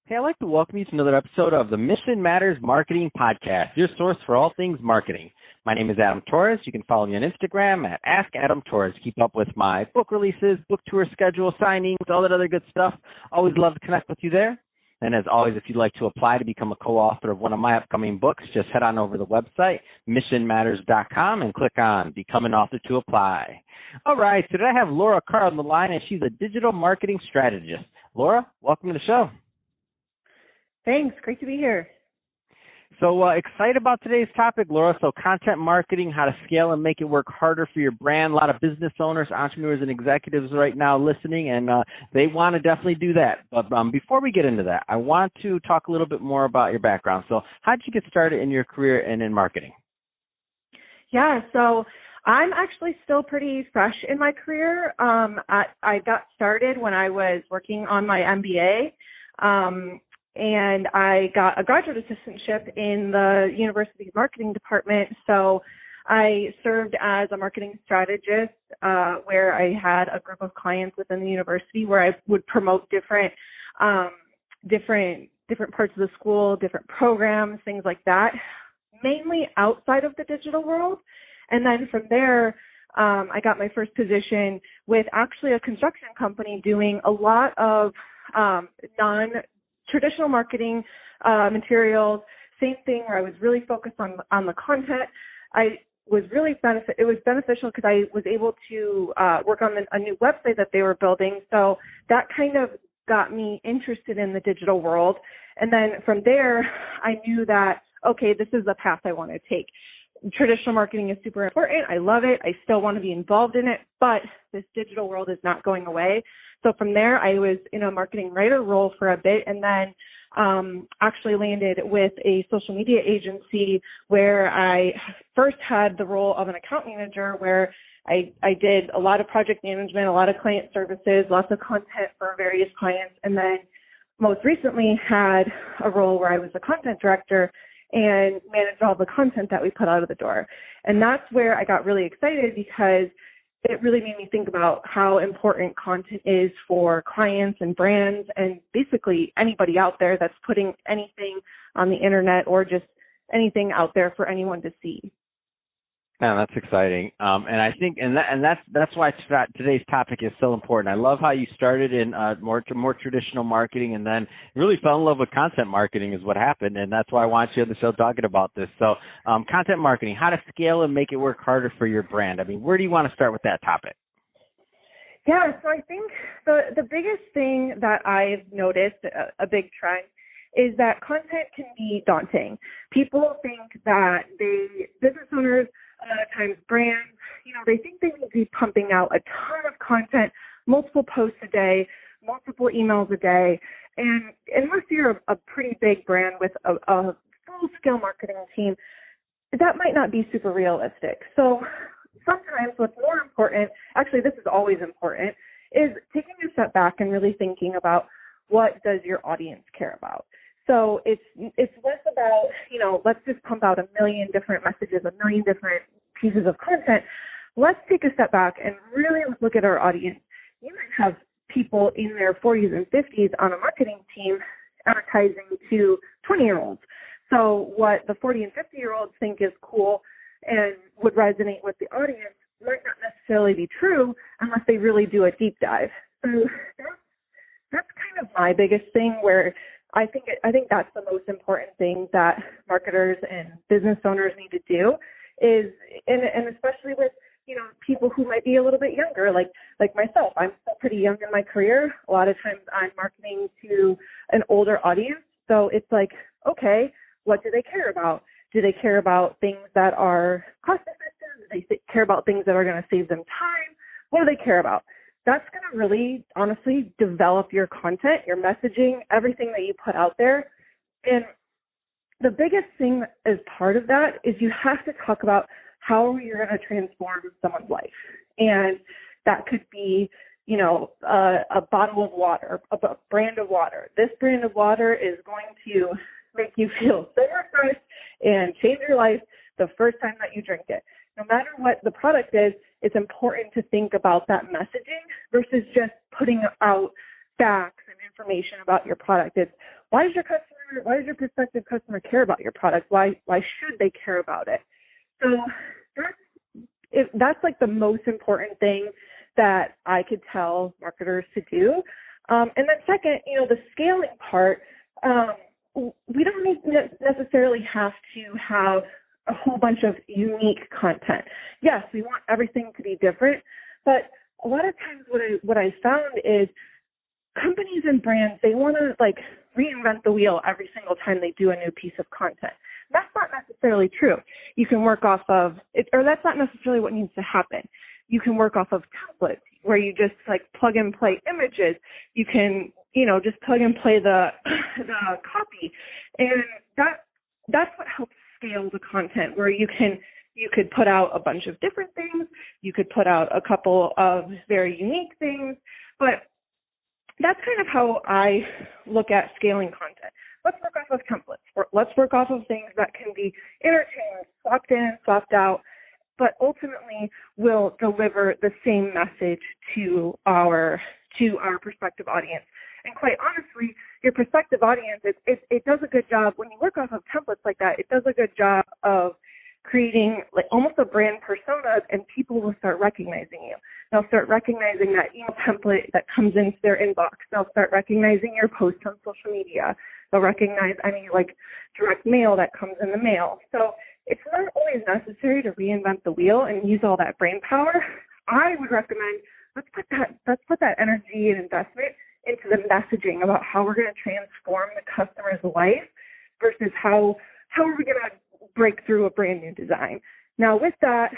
Hey, I'd like to welcome you to another episode of the Mission Matters Marketing Podcast, your source for all things marketing. My name is Adam Torres. You can follow me on Instagram at AskAdamTorres. Keep up with my book releases, book tour schedule, signings, all that other good stuff. Always love to connect with you there. And as always, if you'd like to apply to become a co-author of one of my upcoming books, just head on over to the website, missionmatters.com, and click on Become an Author to apply. All right, today I have Laura Carr on the line, and she's a digital marketing strategist. Laura, welcome to the show. Thanks. Great to be here. So excited about today's topic, Laura. So content marketing, how to scale and make it work harder for your brand. A lot of business owners, entrepreneurs, and executives right now listening, and they want to definitely do that. But before we get into that, I want to talk a little bit more about your background. So how did you get started in your career and in marketing? Yeah, so I'm actually still pretty fresh in my career. I got started when I was working on my MBA. And I got a graduate assistantship in the university's marketing department. So I served as a marketing strategist where I had a group of clients within the university where I would promote different parts of the school, different programs, things like that, mainly outside of the digital world. And then from there, I got my first position with actually a construction company doing a lot of non-traditional marketing materials. Same thing where I was really focused on the content. It was beneficial because I was able to work on a new website that they were building. So that kind of got me interested in the digital world. And then from there, I knew that, okay, this is the path I want to take. Traditional marketing is super important. I love it. I still want to be involved in it, but this digital world is not going away. So from there, I was in a marketing writer role for a bit, and then actually landed with a social media agency where I first had the role of an account manager where I did a lot of project management, a lot of client services, lots of content for various clients, and then most recently had a role where I was the content director and managed all the content that we put out of the door. And that's where I got really excited because it really made me think about how important content is for clients and brands and basically anybody out there that's putting anything on the internet or just anything out there for anyone to see. Yeah, that's exciting, and I think, that's why today's topic is so important. I love how you started in more traditional marketing, and then really fell in love with content marketing is what happened, and that's why I want you on the show talking about this. So, content marketing, how to scale and make it work harder for your brand. I mean, where do you want to start with that topic? Yeah, so I think the biggest thing that I've noticed, a big trend, is that content can be daunting. People think that business owners, a lot of times brands, they think they need to be pumping out a ton of content, multiple posts a day, multiple emails a day. And unless you're a pretty big brand with a full-scale marketing team, that might not be super realistic. So sometimes what's more important, actually this is always important, is taking a step back and really thinking about what does your audience care about. So it's less about, let's just pump out a million different messages, a million different pieces of content. Let's take a step back and really look at our audience. You might have people in their 40s and 50s on a marketing team advertising to 20-year-olds. So what the 40 and 50-year-olds think is cool and would resonate with the audience might not necessarily be true unless they really do a deep dive. So that's kind of my biggest thing where I think that's the most important thing that marketers and business owners need to do is, and especially with, people who might be a little bit younger, like myself. I'm still pretty young in my career. A lot of times I'm marketing to an older audience. So it's like, okay, what do they care about? Do they care about things that are cost effective? Do they care about things that are going to save them time? What do they care about? That's going to really, honestly, develop your content, your messaging, everything that you put out there. And the biggest thing as part of that is you have to talk about how you're going to transform someone's life. And that could be, a bottle of water, a brand of water. This brand of water is going to make you feel so refreshed and change your life the first time that you drink it. No matter what the product is, it's important to think about that messaging versus just putting out facts and information about your product. It's why does your prospective customer care about your product? Why should they care about it? So that's like the most important thing that I could tell marketers to do. And then second, the scaling part, we don't necessarily have to have a whole bunch of unique content. Yes, we want everything to be different, but a lot of times what I found is companies and brands, they want to like reinvent the wheel every single time they do a new piece of content. That's not necessarily true. You can work off of it, or that's not necessarily what needs to happen. You can work off of templates where you just like plug and play images. You can, just plug and play the copy, and that's what helps scale the content. Where you could put out a bunch of different things. You could put out a couple of very unique things, but that's kind of how I look at scaling content. Let's work off of templates. Let's work off of things that can be interchanged, swapped in, swapped out, but ultimately will deliver the same message to our prospective audience. And quite honestly, your prospective audience, it does a good job when you work off of templates like that. It does a good job of creating like almost a brand persona, and people will start recognizing you. They'll start recognizing that email template that comes into their inbox. They'll start recognizing your posts on social media. They'll recognize any like direct mail that comes in the mail. So it's not always necessary to reinvent the wheel and use all that brain power. I would recommend let's put that energy and investment into the messaging about how we're going to transform the customer's life versus how are we going to break through a brand new design. Now with that,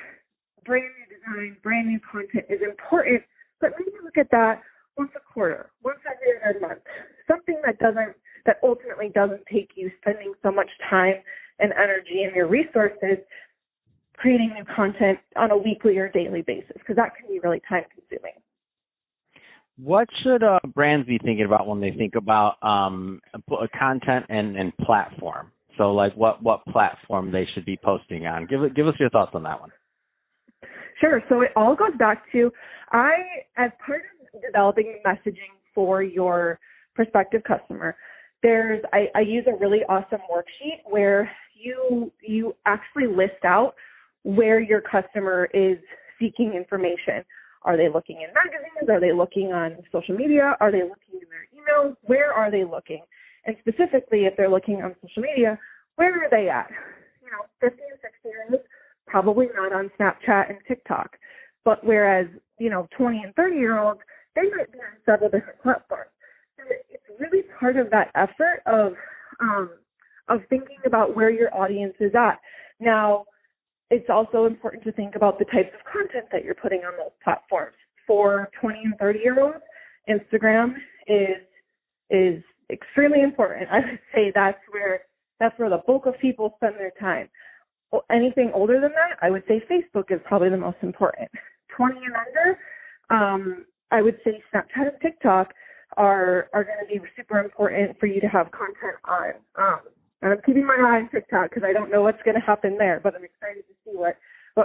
brand new design, brand new content is important, but maybe look at that once a quarter, once every other month. Something that ultimately doesn't take you spending so much time and energy and your resources creating new content on a weekly or daily basis, because that can be really time consuming. What should brands be thinking about when they think about content and platform? So like what platform they should be posting on? Give us your thoughts on that one. Sure. So it all goes back to as part of developing messaging for your prospective customer, I use a really awesome worksheet where you actually list out where your customer is seeking information. Are they looking in magazines? Are they looking on social media? Are they looking in their emails? Where are they looking? And specifically, if they're looking on social media, where are they at? 50 and 60-year-olds, probably not on Snapchat and TikTok. But whereas, 20 and 30-year-olds, they might be on several different platforms. So it's really part of that effort of thinking about where your audience is at. Now, it's also important to think about the types of content that you're putting on those platforms. For 20 and 30-year-olds, Instagram is extremely important. I would say that's where the bulk of people spend their time. Anything older than that, I would say Facebook is probably the most important. 20 and under, I would say Snapchat and TikTok are going to be super important for you to have content on. And I'm keeping my eye on TikTok because I don't know what's going to happen there, but I'm excited to see what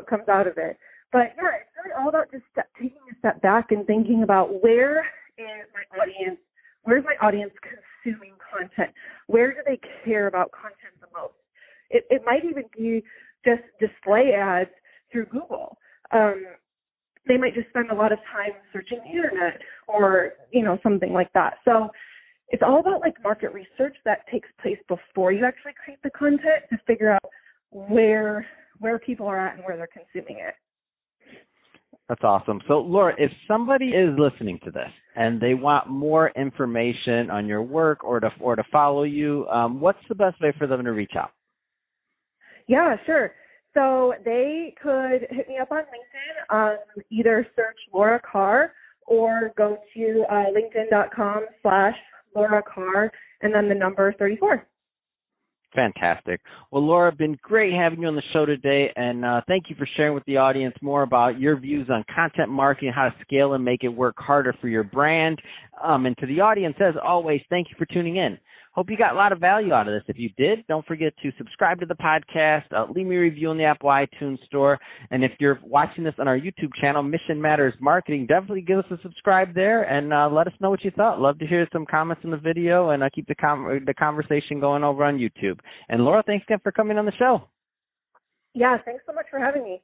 comes out of it. But yeah, it's really all about just taking a step back and thinking about where's my audience consuming content? Where do they care about content the most? It might even be just display ads through Google. They might just spend a lot of time searching the internet or, something like that. So it's all about like market research that takes place before you actually create the content to figure out where people are at and where they're consuming it. That's awesome. So, Laura, if somebody is listening to this and they want more information on your work or to follow you, what's the best way for them to reach out? Yeah, sure. So they could hit me up on LinkedIn, either search Laura Carr or go to linkedin.com/Laura Carr and then the number 34. Fantastic. Well, Laura, been great having you on the show today, and thank you for sharing with the audience more about your views on content marketing, how to scale and make it work harder for your brand. And to the audience, as always, thank you for tuning in. Hope you got a lot of value out of this. If you did, don't forget to subscribe to the podcast, leave me a review in the Apple iTunes store, and if you're watching this on our YouTube channel, Mission Matters Marketing, definitely give us a subscribe there and let us know what you thought. Love to hear some comments in the video, and keep the conversation going over on YouTube. And Laura, thanks again for coming on the show. Yeah, thanks so much for having me.